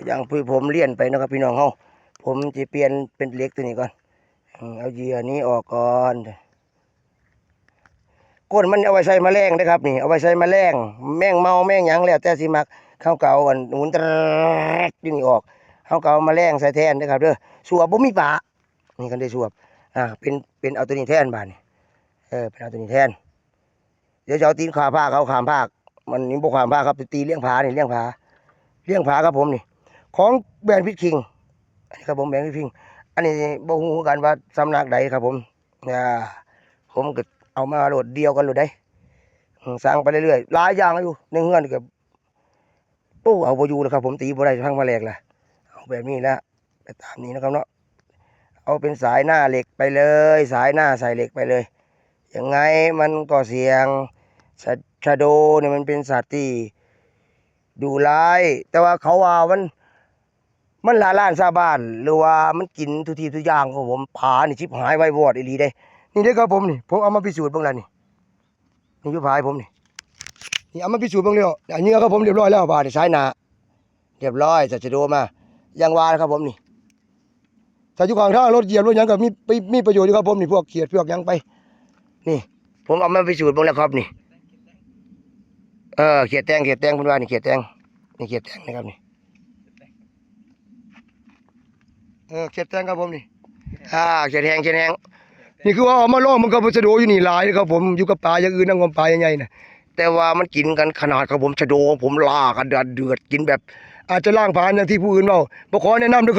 อย่างพี่ผมเลี่ยนไปนะครับพี่น้องเฮาผมจะเปลี่ยนเป็นเหล็กตัวนี้ก่อนเอาเหยื่อนี้ออกก่อนก้นมันเอาไว้ใส่แมลงนะครับนี่เอาไว้ใส่แมลงแมงเมาแมงหยังแล้วแต่สิมักเข้าเก่าอันหมุนตรดนี่ออกเข้าเก่าแมลงใส่แทนนะครับเด้อสวบบ่มีปะนี่กันได้สวบเป็นเอาตัวนี้แทนบาดนี่เป็นเอาตัวนี้แทนเดี๋ยวจะเอาตีนขาผ้าเขาขามผ้ามันนี่บ่ขามผ้าครับตีเลี้ยงผานี่เลี้ยงผาครับผมนี่ของแบรนด์พิชคิงอันนี้ครับผมแบรนด์พิชคิงอันนี้บ่ฮู้กันว่าสำนักใดครับผมผมก็เอามาโหลดเดียวกันโหลดได้สร้างไปเรื่อยๆหลายอย่างอยู่ในเฮือนกับปู้เอาบ่อยู่เลยครับผมตีบ่ได้พังมาแหลกล่ะเอาแบบนี้ละไปตามนี้นะครับเนาะเอาเป็นสายหน้าเหล็กไปเลยสายหน้าใส่เหล็กไปเลยยังไงมันก็เสี่ยงชะโดเนี่ยมันเป็นสัตว์ที่ดุร้ายแต่ว่าเขาว่ามันล่าล้านซาบ้านหรือว่ามันกินทุกทีทุกอย่างของผมผานี่ชิบหายไว้วอดอีหลีได้นี่เด้อครับผมนี่ผมเอามาพิสูจน์บ้างแล้วนี่อยู่ผายผมนี่เอามาพิสูจน์บ้างแล้วอันนี้ครับผมเรียบร้อยแล้วบาดสายหน้าเรียบร้อยจะชะโดมายังวาครับผมนี่ถ้าอยู่ข้างทางรถเหยียบรถหยังก็มีประโยชน์อยู่ครับผมนี่พวกเขียดพวกหยังไปนี่ผมเอามาพิสูจน์บ้างแล้วครับนี่เขียดแตงเพิ่นว่านี่เขียดแตงนะครับนี่เขียดแตงครับผมนี่เขียดแห้งนี่คือว่าเอามาล่อมันก็ชะโดอยู่นี่หลายนะครับผมอยู่กับปลาอย่างอื่นนั่งกับปลาใหญ่ๆน่ะแต่ว่ามันกินกันขนาดครับผมชะโดผมล่ากันเดือดกินแบบอาจจะล่างผ่านอย่างที่ผู้อื่นเว้าบ่ขอแนะนำด้วย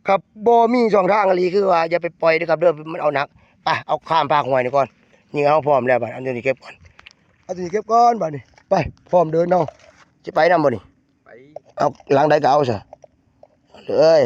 ครับบ่มีช่องทางอะไรคือว่าอย่าไปปล่อยนะครับเด้อมันเอาหนักไปเอาข้ามภาคห้วยนี่ก่อนนี่เอาพร้อมแล้วบัดอันนี้เก็บก่อนบัดนี้ไปพร้อมเดินเอาสิไปนำบ่นี่ไปเอาหลังใดก็เอาซะเลย